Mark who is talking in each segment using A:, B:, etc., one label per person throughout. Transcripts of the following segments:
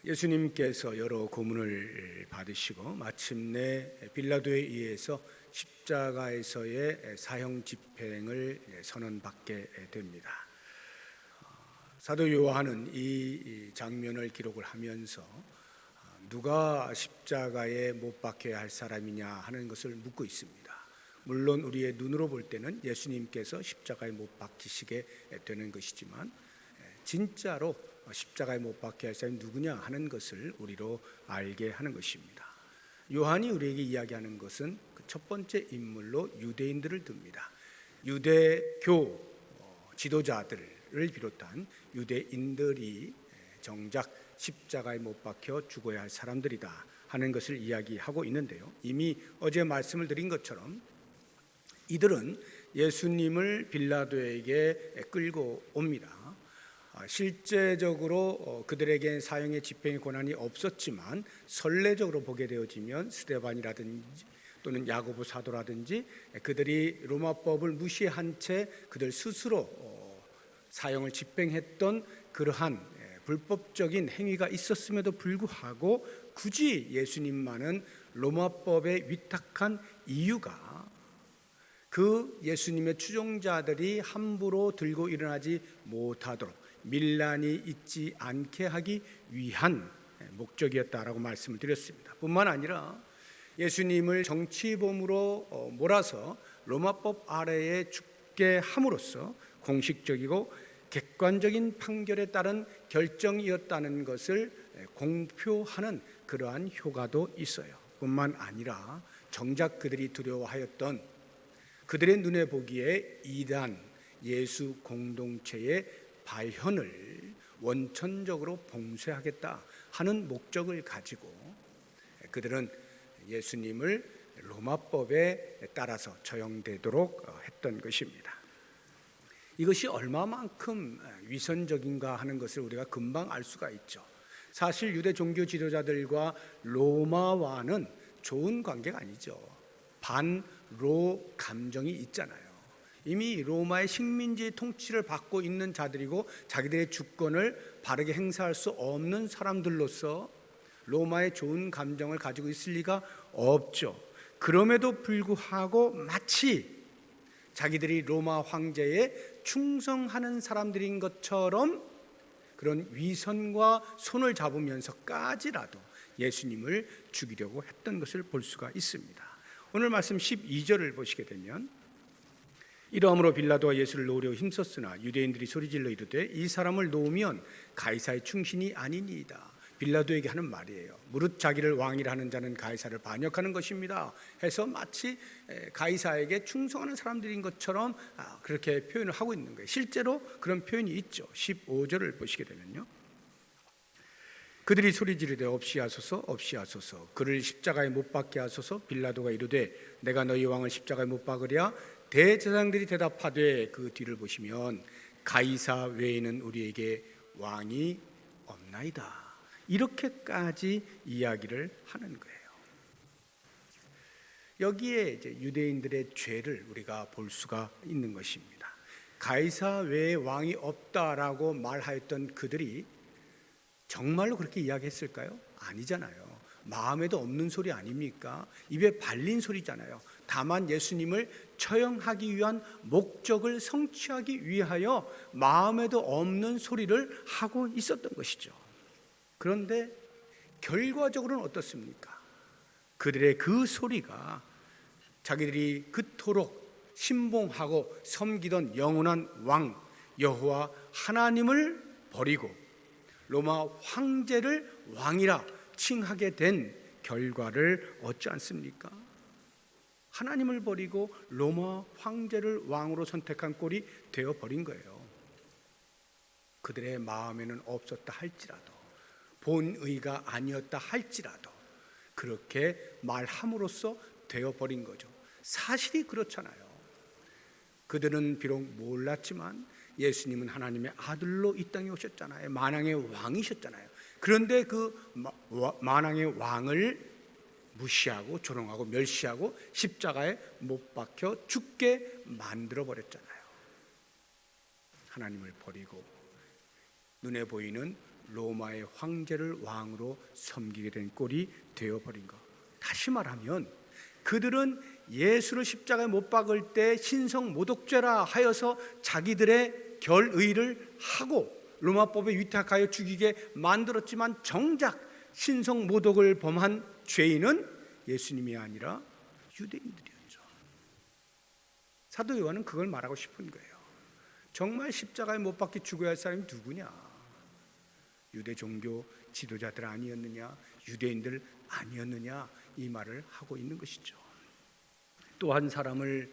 A: 예수님께서 여러 고문을 받으시고 마침내 빌라도에 의해서 십자가에서의 사형 집행을 선언받게 됩니다. 사도 요한은 이 장면을 기록을 하면서 누가 십자가에 못 박혀야 할 사람이냐 하는 것을 묻고 있습니다. 물론 우리의 눈으로 볼 때는 예수님께서 십자가에 못 박히시게 되는 것이지만 진짜로 십자가에 못 박혀야 할 사람이 누구냐 하는 것을 우리로 알게 하는 것입니다. 요한이 우리에게 이야기하는 것은 그 첫 번째 인물로 유대인들을 듭니다. 유대교 지도자들을 비롯한 유대인들이 정작 십자가에 못 박혀 죽어야 할 사람들이다 하는 것을 이야기하고 있는데요. 이미 어제 말씀을 드린 것처럼 이들은 예수님을 빌라도에게 끌고 옵니다. 실제적으로 그들에겐 사형의 집행의 권한이 없었지만 선례적으로 보게 되어지면 스데반이라든지 또는 야고보 사도라든지 그들이 로마법을 무시한 채 그들 스스로 사형을 집행했던 그러한 불법적인 행위가 있었음에도 불구하고 굳이 예수님만은 로마법에 위탁한 이유가 그 예수님의 추종자들이 함부로 들고 일어나지 못하도록 밀란이 있지 않게 하기 위한 목적이었다라고 말씀을 드렸습니다. 뿐만 아니라 예수님을 정치범으로 몰아서 로마법 아래에 죽게 함으로써 공식적이고 객관적인 판결에 따른 결정이었다는 것을 공표하는 그러한 효과도 있어요. 뿐만 아니라 정작 그들이 두려워하였던 그들의 눈에 보기에 이단 예수 공동체의 발현을 원천적으로 봉쇄하겠다 하는 목적을 가지고 그들은 예수님을 로마법에 따라서 처형되도록 했던 것입니다. 이것이 얼마만큼 위선적인가 하는 것을 우리가 금방 알 수가 있죠. 사실 유대 종교 지도자들과 로마와는 좋은 관계가 아니죠. 반로 감정이 있잖아요. 이미 로마의 식민지 통치를 받고 있는 자들이고 자기들의 주권을 바르게 행사할 수 없는 사람들로서 로마의 좋은 감정을 가지고 있을 리가 없죠. 그럼에도 불구하고 마치 자기들이 로마 황제에 충성하는 사람들인 것처럼 그런 위선과 손을 잡으면서까지라도 예수님을 죽이려고 했던 것을 볼 수가 있습니다. 오늘 말씀 12절을 보시게 되면 이러함으로 빌라도가 예수를 놓으려 힘썼으나 유대인들이 소리질러 이르되 이 사람을 놓으면 가이사의 충신이 아니니이다. 빌라도에게 하는 말이에요. 무릇 자기를 왕이라 하는 자는 가이사를 반역하는 것입니다 해서 마치 가이사에게 충성하는 사람들인 것처럼 그렇게 표현을 하고 있는 거예요. 실제로 그런 표현이 있죠. 15절을 보시게 되면요, 그들이 소리 지르되 없이하소서 없이하소서 그를 십자가에 못 박게 하소서. 빌라도가 이르되 내가 너희 왕을 십자가에 못 박으랴. 대제사장들이 대답하되 그 뒤를 보시면 가이사 외에는 우리에게 왕이 없나이다. 이렇게까지 이야기를 하는 거예요. 여기에 이제 유대인들의 죄를 우리가 볼 수가 있는 것입니다. 가이사 외에 왕이 없다라고 말하였던 그들이 정말로 그렇게 이야기했을까요? 아니잖아요. 마음에도 없는 소리 아닙니까? 입에 발린 소리잖아요. 다만 예수님을 처형하기 위한 목적을 성취하기 위하여 마음에도 없는 소리를 하고 있었던 것이죠. 그런데 결과적으로는 어떻습니까? 그들의 그 소리가 자기들이 그토록 신봉하고 섬기던 영원한 왕 여호와 하나님을 버리고 로마 황제를 왕이라 칭하게 된 결과를 얻지 않습니까? 하나님을 버리고 로마 황제를 왕으로 선택한 꼴이 되어버린 거예요. 그들의 마음에는 없었다 할지라도, 본의가 아니었다 할지라도 그렇게 말함으로써 되어버린 거죠. 사실이 그렇잖아요. 그들은 비록 몰랐지만 예수님은 하나님의 아들로 이 땅에 오셨잖아요. 만왕의 왕이셨잖아요. 그런데 그 만왕의 왕을 무시하고 조롱하고 멸시하고 십자가에 못 박혀 죽게 만들어버렸잖아요. 하나님을 버리고 눈에 보이는 로마의 황제를 왕으로 섬기게 된 꼴이 되어버린 것. 다시 말하면 그들은 예수를 십자가에 못 박을 때 신성모독죄라 하여서 자기들의 결의를 하고 로마법에 위탁하여 죽이게 만들었지만 정작 신성모독을 범한 죄인은 예수님이 아니라 유대인들이었죠. 사도 요한은 그걸 말하고 싶은 거예요. 정말 십자가에 못 박혀 죽어야 할 사람이 누구냐? 유대 종교 지도자들 아니었느냐? 유대인들 아니었느냐? 이 말을 하고 있는 것이죠. 또 한 사람을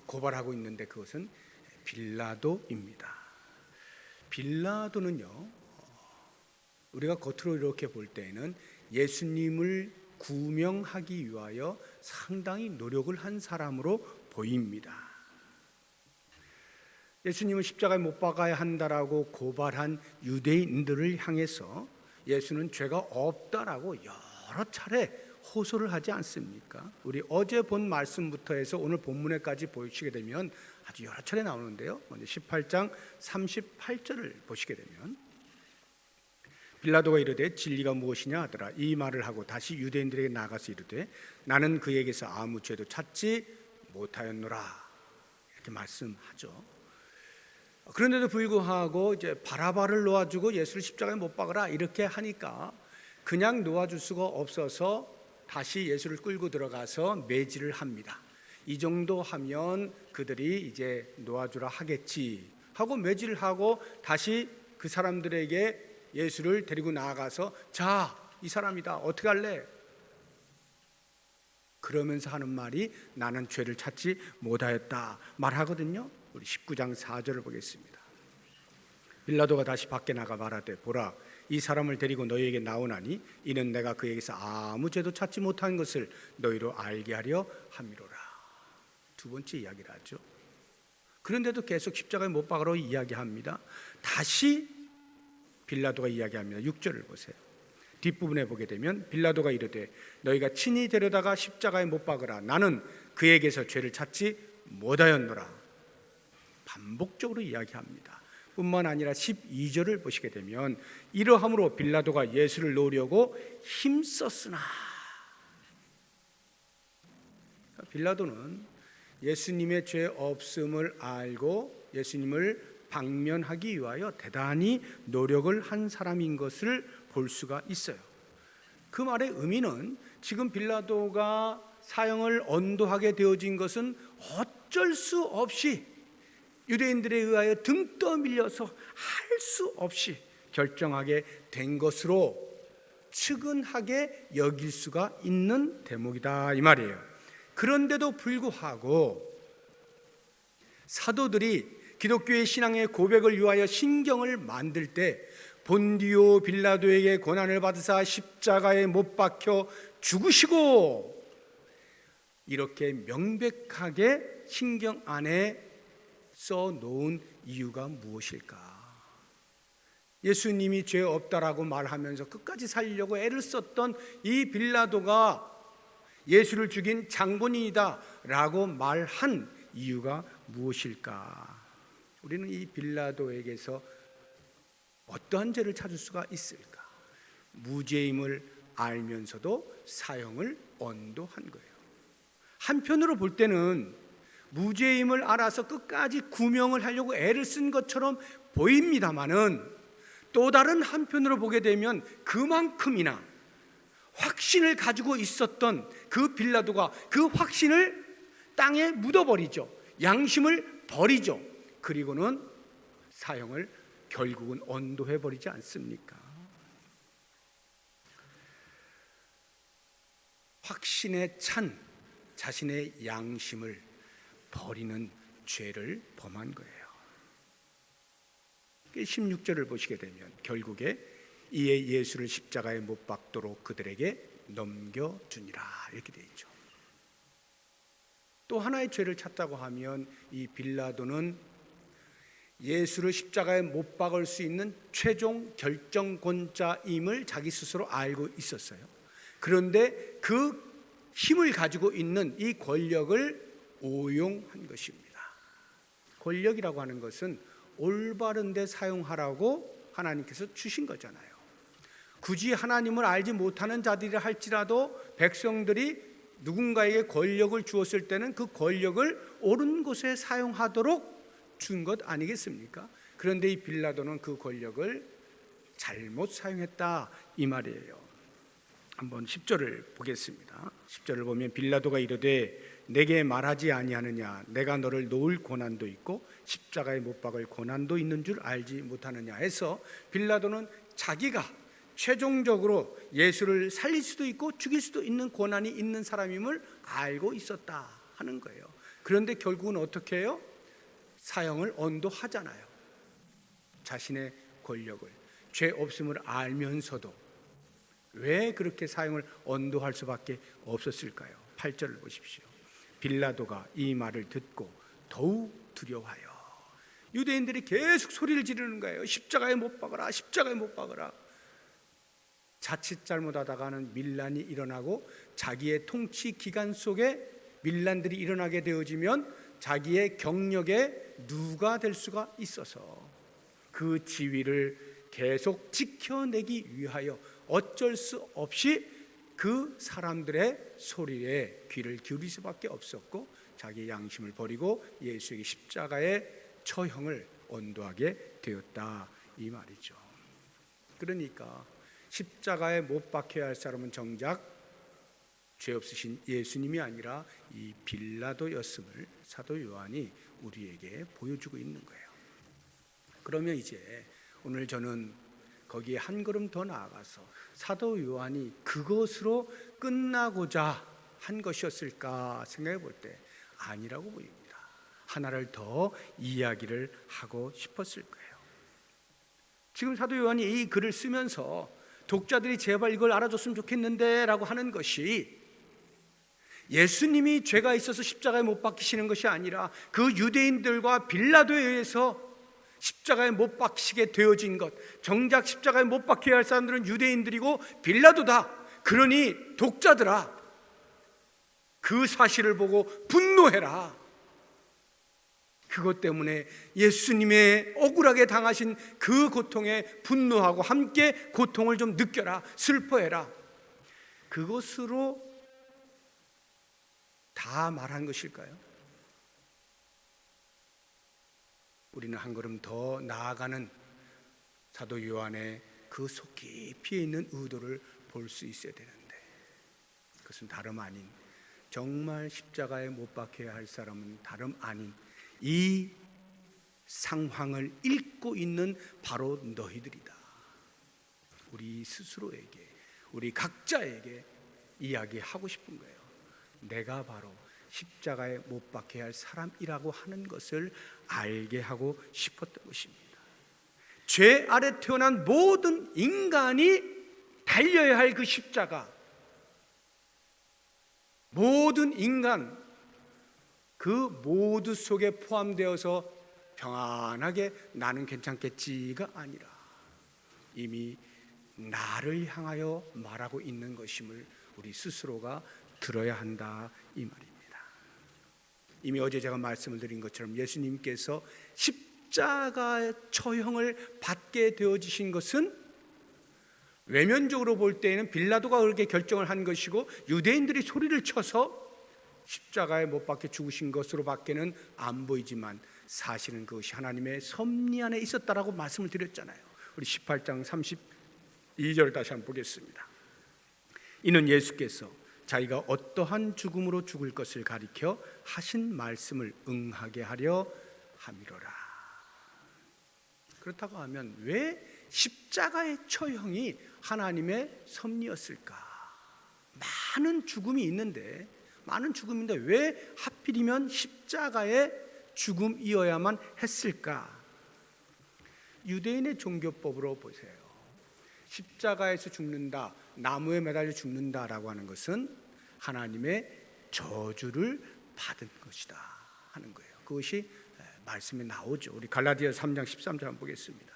A: 고발하고 있는데 그것은 빌라도입니다. 빌라도는요, 우리가 겉으로 이렇게 볼 때에는 예수님을 구명하기 위하여 상당히 노력을 한 사람으로 보입니다. 예수님을 십자가에 못 박아야 한다라고 고발한 유대인들을 향해서 예수는 죄가 없다라고 여러 차례 호소를 하지 않습니까? 우리 어제 본 말씀부터 해서 오늘 본문에까지 보시게 되면 아주 여러 차례 나오는데요. 먼저 18장 38절을 보시게 되면 빌라도가 이르되 진리가 무엇이냐 하더라. 이 말을 하고 다시 유대인들에게 나가서 이르되 나는 그에게서 아무 죄도 찾지 못하였노라. 이렇게 말씀하죠. 그런데도 불구하고 이제 바라바를 놓아주고 예수를 십자가에 못 박으라 이렇게 하니까 그냥 놓아줄 수가 없어서 다시 예수를 끌고 들어가서 매질을 합니다. 이 정도 하면 그들이 이제 놓아주라 하겠지 하고 매질을 하고 다시 그 사람들에게 예수를 데리고 나아가서 자, 이 사람이다. 어떻게 할래? 그러면서 하는 말이 나는 죄를 찾지 못하였다 말하거든요. 우리 19장 4절을 보겠습니다. 빌라도가 다시 밖에 나가 말하되 보라 이 사람을 데리고 너희에게 나오나니 이는 내가 그에게서 아무 죄도 찾지 못한 것을 너희로 알게 하려 함이로라. 두 번째 이야기를 하죠. 그런데도 계속 십자가에 못 박으러 이야기합니다. 다시 빌라도가 이야기합니다. 6절을 보세요. 뒷부분에 보게 되면 빌라도가 이르되 너희가 친히 데려다가 십자가에 못 박으라. 나는 그에게서 죄를 찾지 못하였노라. 반복적으로 이야기합니다. 뿐만 아니라 12절을 보시게 되면 이러함으로 빌라도가 예수를 놓으려고 힘썼으나 빌라도는 예수님의 죄 없음을 알고 예수님을 방면하기 위하여 대단히 노력을 한 사람인 것을 볼 수가 있어요. 그 말의 의미는 지금 빌라도가 사형을 언도하게 되어진 것은 어쩔 수 없이 유대인들에 의하여 등 떠밀려서 할 수 없이 결정하게 된 것으로 측은하게 여길 수가 있는 대목이다 이 말이에요. 그런데도 불구하고 사도들이 기독교의 신앙의 고백을 위하여 신경을 만들 때 본디오 빌라도에게 고난을 받으사 십자가에 못 박혀 죽으시고 이렇게 명백하게 신경 안에 써놓은 이유가 무엇일까? 예수님이 죄 없다라고 말하면서 끝까지 살려고 애를 썼던 이 빌라도가 예수를 죽인 장본인이다 라고 말한 이유가 무엇일까? 우리는 이 빌라도에게서 어떠한 죄를 찾을 수가 있을까? 무죄임을 알면서도 사형을 언도한 거예요. 한편으로 볼 때는 무죄임을 알아서 끝까지 구명을 하려고 애를 쓴 것처럼 보입니다마는 또 다른 한편으로 보게 되면 그만큼이나 확신을 가지고 있었던 그 빌라도가 그 확신을 땅에 묻어버리죠. 양심을 버리죠. 그리고는 사형을 결국은 언도해버리지 않습니까? 확신에 찬 자신의 양심을 버리는 죄를 범한 거예요. 16절을 보시게 되면 결국에 이에 예수를 십자가에 못 박도록 그들에게 넘겨주니라 이렇게 되어 있죠. 또 하나의 죄를 찾자고 하면 이 빌라도는 예수를 십자가에 못 박을 수 있는 최종 결정권자임을 자기 스스로 알고 있었어요. 그런데 그 힘을 가지고 있는 이 권력을 오용한 것입니다. 권력이라고 하는 것은 올바른 데 사용하라고 하나님께서 주신 거잖아요. 굳이 하나님을 알지 못하는 자들이라 할지라도 백성들이 누군가에게 권력을 주었을 때는 그 권력을 옳은 곳에 사용하도록 준 것 아니겠습니까? 그런데 이 빌라도는 그 권력을 잘못 사용했다 이 말이에요. 한번 10절을 보겠습니다. 10절을 보면 빌라도가 이르되 내게 말하지 아니하느냐 내가 너를 놓을 고난도 있고 십자가에 못 박을 고난도 있는 줄 알지 못하느냐 해서 빌라도는 자기가 최종적으로 예수를 살릴 수도 있고 죽일 수도 있는 고난이 있는 사람임을 알고 있었다 하는 거예요. 그런데 결국은 어떻게 해요? 사형을 언도하잖아요. 자신의 권력을 죄 없음을 알면서도 왜 그렇게 사형을 언도할 수밖에 없었을까요? 8절을 보십시오. 빌라도가 이 말을 듣고 더욱 두려워하여 유대인들이 계속 소리를 지르는 거예요. 십자가에 못 박아라, 십자가에 못 박아라. 자칫 잘못하다가는 밀란이 일어나고 자기의 통치 기간 속에 밀란들이 일어나게 되어지면 자기의 경력에 누가 될 수가 있어서 그 지위를 계속 지켜내기 위하여 어쩔 수 없이 그 사람들의 소리에 귀를 기울일 수밖에 없었고 자기의 양심을 버리고 예수에게 십자가의 처형을 언도하게 되었다 이 말이죠. 그러니까 십자가에 못 박혀야 할 사람은 정작 죄 없으신 예수님이 아니라 이 빌라도였음을 사도 요한이 우리에게 보여주고 있는 거예요. 그러면 이제 오늘 저는 거기에 한 걸음 더 나아가서 사도 요한이 그것으로 끝나고자 한 것이었을까 생각해 볼 때 아니라고 보입니다. 하나를 더 이야기를 하고 싶었을 거예요. 지금 사도 요한이 이 글을 쓰면서 독자들이 제발 이걸 알아줬으면 좋겠는데 라고 하는 것이 예수님이 죄가 있어서 십자가에 못 박히시는 것이 아니라 그 유대인들과 빌라도에 의해서 십자가에 못 박히게 되어진 것, 정작 십자가에 못 박혀야 할 사람들은 유대인들이고 빌라도다. 그러니 독자들아, 그 사실을 보고 분노해라. 그것 때문에 예수님의 억울하게 당하신 그 고통에 분노하고 함께 고통을 좀 느껴라, 슬퍼해라. 그것으로 다 말한 것일까요? 우리는 한 걸음 더 나아가는 사도 요한의 그 속 깊이에 있는 의도를 볼 수 있어야 되는데 그것은 다름 아닌 정말 십자가에 못 박혀야 할 사람은 다름 아닌 이 상황을 읽고 있는 바로 너희들이다. 우리 스스로에게, 우리 각자에게 이야기하고 싶은 거예요. 내가 바로 십자가에 못 박혀야 할 사람이라고 하는 것을 알게 하고 싶었던 것입니다. 죄 아래 태어난 모든 인간이 달려야 할 그 십자가, 모든 인간 그 모두 속에 포함되어서 평안하게 나는 괜찮겠지가 아니라 이미 나를 향하여 말하고 있는 것임을 우리 스스로가 들어야 한다 이 말입니다. 이미 어제 제가 말씀을 드린 것처럼 예수님께서 십자가의 처형을 받게 되어지신 것은 외면적으로 볼 때에는 빌라도가 그렇게 결정을 한 것이고 유대인들이 소리를 쳐서 십자가에 못 박혀 죽으신 것으로 밖에는 안 보이지만 사실은 그것이 하나님의 섭리 안에 있었다라고 말씀을 드렸잖아요. 우리 18장 32절 다시 한번 보겠습니다. 이는 예수께서 자기가 어떠한 죽음으로 죽을 것을 가리켜 하신 말씀을 응하게 하려 함이로라. 그렇다고 하면 왜 십자가의 처형이 하나님의 섭리였을까? 많은 죽음이 있는데 왜 하필이면 십자가의 죽음이어야만 했을까? 유대인의 종교법으로 보세요. 십자가에서 죽는다, 나무에 매달려 죽는다라고 하는 것은 하나님의 저주를 받은 것이다 하는 거예요. 그것이 말씀에 나오죠. 우리 갈라디아서 3장 13절 한번 보겠습니다.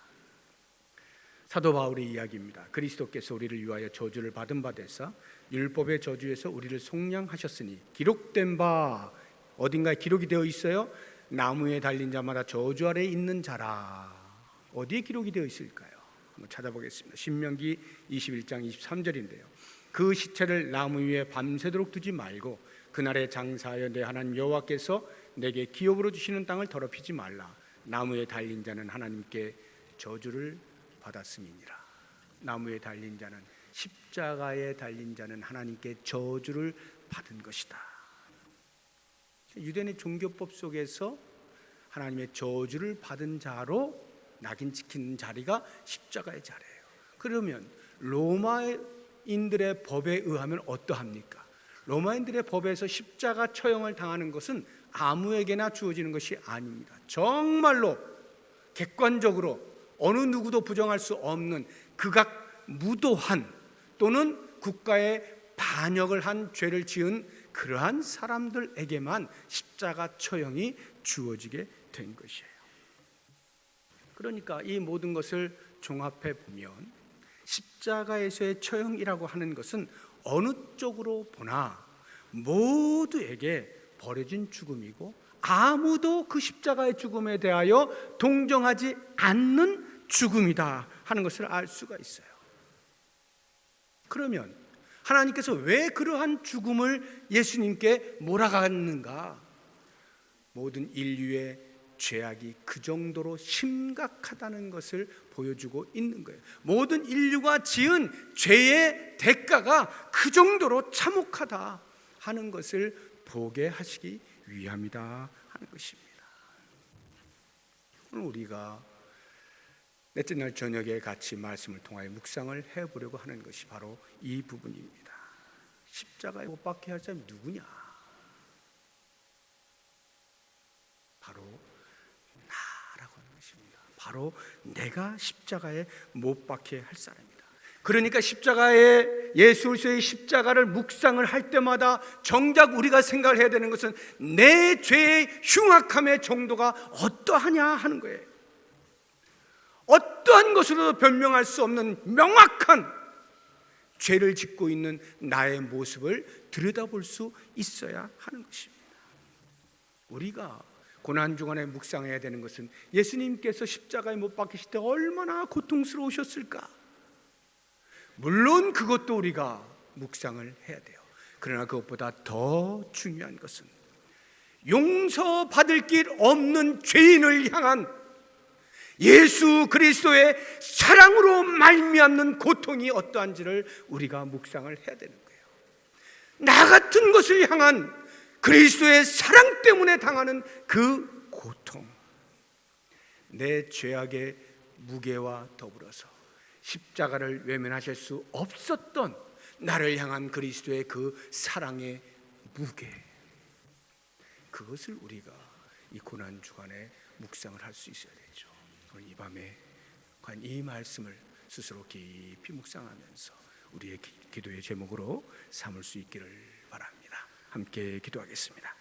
A: 사도 바울의 이야기입니다. 그리스도께서 우리를 위하여 저주를 받은 바 되사 율법의 저주에서 우리를 속량하셨으니 기록된 바, 어딘가에 기록이 되어 있어요. 나무에 달린 자마다 저주 아래 있는 자라. 어디에 기록이 되어 있을까요? 한번 찾아보겠습니다. 신명기 21장 23절인데요. 그 시체를 나무 위에 밤새도록 두지 말고 그날에 장사하여 내 하나님 여호와께서 내게 기업으로 주시는 땅을 더럽히지 말라. 나무에 달린 자는 하나님께 저주를 받았음이니라. 나무에 달린 자는, 십자가에 달린 자는 하나님께 저주를 받은 것이다. 유대인의 종교법 속에서 하나님의 저주를 받은 자로 낙인 찍히는 자리가 십자가의 자리예요. 그러면 로마인들의 법에 의하면 어떠합니까? 로마인들의 법에서 십자가 처형을 당하는 것은 아무에게나 주어지는 것이 아닙니다. 정말로 객관적으로 어느 누구도 부정할 수 없는 극악 무도한 또는 국가에 반역을 한 죄를 지은 그러한 사람들에게만 십자가 처형이 주어지게 된 것이에요. 그러니까 이 모든 것을 종합해 보면 십자가에서의 처형이라고 하는 것은 어느 쪽으로 보나 모두에게 버려진 죽음이고 아무도 그 십자가의 죽음에 대하여 동정하지 않는 죽음이다 하는 것을 알 수가 있어요. 그러면 하나님께서 왜 그러한 죽음을 예수님께 몰아갔는가? 모든 인류의 죄악이 그 정도로 심각하다는 것을 보여주고 있는 거예요. 모든 인류가 지은 죄의 대가가 그 정도로 참혹하다 하는 것을 보게 하시기 위함이다 하는 것입니다. 오늘 우리가 넷째 날 저녁에 같이 말씀을 통하여 묵상을 해보려고 하는 것이 바로 이 부분입니다. 십자가에 못 박혀야 할 사람이 누구냐? 바로 나라고 하는 것입니다. 바로 내가 십자가에 못 박혀야 할 사람이다. 그러니까 십자가에 예수 그리스도의 십자가를 묵상을 할 때마다 정작 우리가 생각을 해야 되는 것은 내 죄의 흉악함의 정도가 어떠하냐 하는 거예요. 어떠한 것으로도 변명할 수 없는 명확한 죄를 짓고 있는 나의 모습을 들여다볼 수 있어야 하는 것입니다. 우리가 고난주간에 묵상해야 되는 것은 예수님께서 십자가에 못 박히실 때 얼마나 고통스러우셨을까? 물론 그것도 우리가 묵상을 해야 돼요. 그러나 그것보다 더 중요한 것은 용서받을 길 없는 죄인을 향한 예수 그리스도의 사랑으로 말미암는 고통이 어떠한지를 우리가 묵상을 해야 되는 거예요. 나 같은 것을 향한 그리스도의 사랑 때문에 당하는 그 고통, 내 죄악의 무게와 더불어서 십자가를 외면하실 수 없었던 나를 향한 그리스도의 그 사랑의 무게, 그것을 우리가 이 고난주간에 묵상을 할 수 있어야 되죠. 이 밤에 과연 이 말씀을 스스로 깊이 묵상하면서 우리의 기도의 제목으로 삼을 수 있기를 바랍니다. 함께 기도하겠습니다.